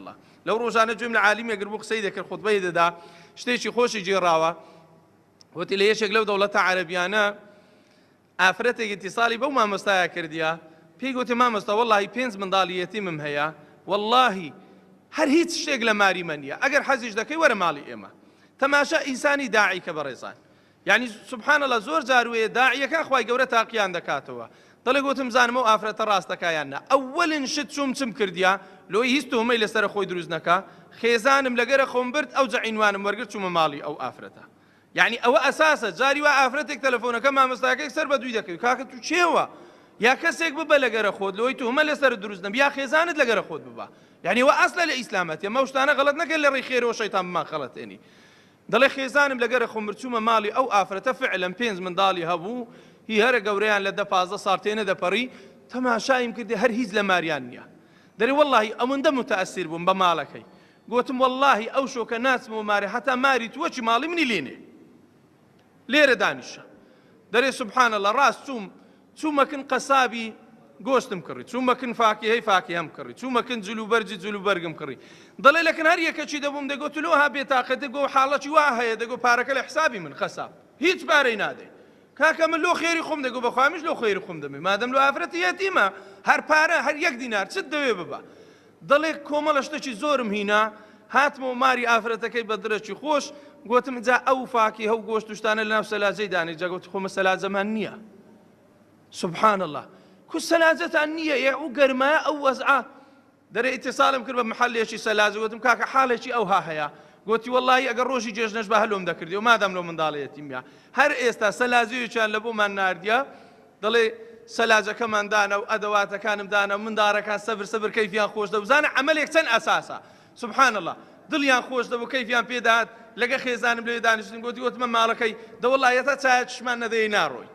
الله لەو ڕۆژانە گوێم لە عالیمێگر بوو قسەی دەکرد خوتبەی دەدا شتێکی خۆشی جێڕاوە وتی لە یەکێک لەو دەوڵەتە عەرەبیانە ئافرەتێکی ئیتیساڵی بەو مامۆستایە کردیە پێی گوتی مامۆستا وەڵڵاهی 5 منداڵی یەتیمم هەیە وەڵڵاهی هەر هیچ شتێک لە ماری من نییە ئەگەر حەزیش دەکەی وەرە ماڵی ئێمە تەماشا ئینسانی داعی کە بەڕێزان یعنی سبحان الله زۆر جاروێ داعیەکە خوای گەورە تاقییان دەکاتەوە دەڵێ گوتم زانمە و ئافرەتە ڕاستەکایاننا ئەوەلن شت چوم کردیا لۆی هیچ تۆمەی لەسەر خۆی دروست نەکا خێزانم لەگەرە خۆم برد ئەو جەعینوانم وەرگرت چوومە ماڵی ئەو ئافرەتە یعنی ئەوە ئەساسە جاری وا ئافرەتێک تەلەفۆنەکە مامۆستاکەی سەر بە دووی دەکەوی کاکە تو چێوە یا کەسێک ببە لەگەرە خۆت لۆی تومە لەسەر دروست نەبی یا خێزانت لەگەرە خۆت ببە یعنی وە ئەسلە لە ئیسلامەتی ئەمە شتانە غەڵەت نەکەن لە ڕێی خێرەوە شەیتان بمان خەڵەتێنی دەڵێ خێزانم لەگەرە خۆم برد چوومە ماڵی ئەو ئافرەتە فعلا 5 منداڵی هەبوو هی هەرە گەورەیان لە 10-15 ساڵ تێنە دەپەڕی تەماشایم کردی هەر هیچ لە ماریان نییە دەری وەڵڵاهی ئەوەندە متەئەسیر بووم بە ماڵەکەی گوتم وەڵڵاهی ئەو شۆکە ناچمەوە مارێ هەتا ماری تووەچی ماڵی منی لێنێ لێرە دانیشە دەرێ سبحان الله ڕاست چوومەکن قەسابی گۆشتم کڕی چوومەکن فاکهەی فاکهەم کڕی چوومەکن جلوبەرجی جلوبەرگم کڕی دەڵێ لەکن هەر یەکەچی دەبووم دەگوت لۆها بێتاقەتە گۆ حاڵەتی وا هەیە دەگو پارەکە لە حسابی من خەساب هیچ پارەی نادێ کاکە من لۆ خێری خۆم دەگو بەخوامیش لۆ خێری خۆم دەمێ مادەم لۆ ئافرەتی یەتیمە هەر پارە هەر 1 دینار چت دەوێ ببە دەڵێ کۆمەڵە شتێکی زۆرم هینا هاتمەوە ماری ئافرەتەکەی بە درەکی خۆش گوتم جا ئەو فاکی هەو گۆشت و شتانە لەناو سەلاجەی دانێ جا گوت خۆمە سەلاجەمان نییە سبحان الله کو سەلاجەتان نییە ئەو گەرمایە ئەو وەزعە دەرێ ئیتیساڵم کرد بە محەلێکی سەلاجە گوتم کاکە حاڵێکی ئەوها هەیە گوتی وەڵڵاهی ئەگەر ڕۆژی جێژنەش بە هەلۆم دەکردی و مادام لەو منداڵەتیمە هەر ئێستا سەلاجەیەکیان لە بۆمان ناردیە دەڵێ سەلاجەکەمان دانا و ئەدەواتەکانم دانا و منداڕەکان سەبر کەیفیان خۆش دەبزانە عەمەلێک چەند ئەساسە سبحان الله دڵیان خۆش دەبوو کەیفیان پێداهات لەگە خێزانم لێ دانیشتن گوتی وتمە ماڵەکەی دەوەڵایەتە چایەکشمان نەدەی ناڕۆی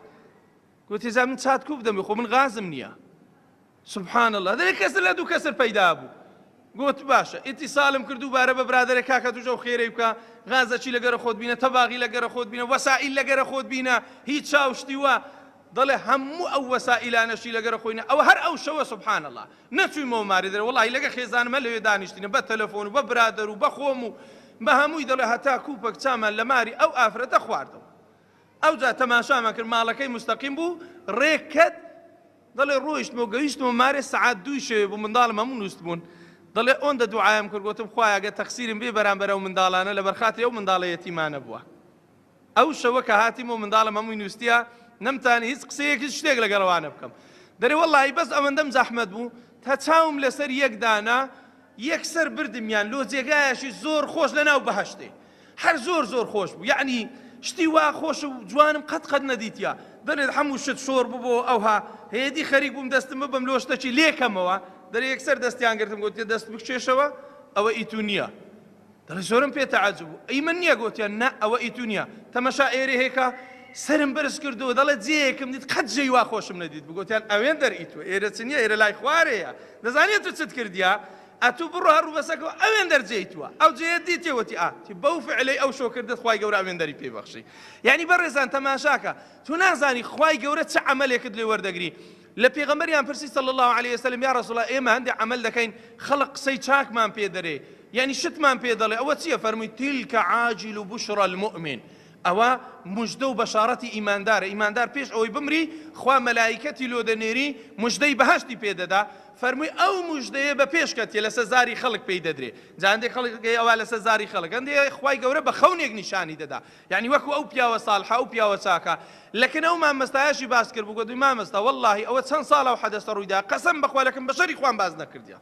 گوتی زا من چات کوب دەمێ خۆ من غازم نییە سبحان الله دەرێ کەسر لە دوو کەسر پەیدا بوو گوت باشە ئیتیساڵم کرد دووبارە بە برادەرە کاکە توژە و خێرەی بکە غازەچی لەگەرە خۆت بینە تەباغی لەگەرە خۆت بینە وەسائیل لەگەرە خۆت بینە هیچ چاوشتی وە دەڵێ هەموو ئەو وەسائیلانەشی لەگەرە خۆینە ئەوە هەر ئەو شەوە سبحان الله نەچوویمەوە ماری دەرێ وەڵڵاهی لەگە خێزانمە لەوێ دانیشتینە بە تەلەفۆن و بە برادەر و بە خۆم و بە هەمووی دەڵێ هەتا کوپەک چامان لە ماری ئەو ئافرەتە خواردەوە ئەو جا تەماشامان کرد ماڵەکەی مستەقیم بوو ڕێککەت دەڵێ ڕۆیشتمەوە گەیشتمەوە مارێ سەعات 2 شەوێ بوو منداڵم هەموو نووست بوون دەڵێ ئەوەندە دوعایم کرد گوتم خوایە ئەگەر تەقسیرم بێ بەرامبەر ئەو منداڵانە لەبەر خاتری ئەو منداڵە یەتیمانە بووە ئەو شەوە کە هاتیمەوە منداڵم هەمووی نووستیە نەمتانی هیچ قسەیەکی شتێک لەگەڵەوانە بکەم دەرێ وەڵڵاهی بەس ئەوەندەم زەحمەت بوو تا چاوم لەسەر یەک دانا یەکسەر بردمیان لۆ جێگایەشی زۆر خۆش لەناو بەهەشتێ هەر زۆر خۆش بوو یعنی شتی وا خۆش و جوانم قەت نەدیتیا دەرێت هەموو شت شۆر ببەوە ئەوها هێدی خەریک بووم دەستم ببەم لۆ شتێکی لێکەمەوە دەرێ یەکسەر دەستیان گرتم گوتی دەست بکشێشەوە ئەوە ئیتو نییە دەڵێ زۆرم پێ تەعەجوب بوو ئەی من نییە گوتیان نە ئەوە ئیتو نییە تەمەشا ئێرە هێکا سرم بەرز کردەوە دەڵێ جێیەکم دیت قەت جێی وا خۆشم نەدیت بگوتیان ئەوێن دەرئیتوە ئێرە چ نییە ئێرە لای خوارەیە دەزانێت تو چت کردیا ئەتوو بڕۆ هەڕوو بەسەکەەوە ئەوێن دەرجێیتوە ئەو جێت دیتێوەتی ئاتی بەو فعلەی ئەو شۆ کردت خوای گەورە ئەوێن دەری پێبەخشی یعنی بەڕێزان تەماشاکە تو نازانی خوای گەورە چه عەمەلێکت لێ وەردەگری لە پێغەمبەریان پرسی صلی الله علیه وسلم یا رسول الله ئێمە هەندێک عەمەل دەکەین خەڵق قسەی چاکمان پێ دەرێ یعنی شتمان پێ دەڵێ ئەوە چییە فەرمووی تیلکە عاجل بشرى المؤمن ئەوە مژدە و بەشارەتی ئیماندارە ئیماندار پێش ئەوەی بمری خوا مەلایکەتی لۆ دەنێری مژدەی بەهەشتی پێدەدا فەرمووی ئەو مژدەیە بە پێشکەتێ لەسەر زاری خەڵک پێی دەدرێ جا هەندێک خەڵک ئەوە لەسەر زاری خەڵک هەندێک خوای گەورە بە خەونێک نیشانی دەدا یعنی وەکو ئەو پیاوە ساڵحە ئەو پیاوە چاکە لەکن ئەو مامەستایەشی باس کرد بوو گوتووی مامەستا وەڵڵاهی ئەوە چەند ساڵە و حەدەسە ڕوویدا قەسەم بەخوا لەکەم بە شەری خوان باز نەکردیە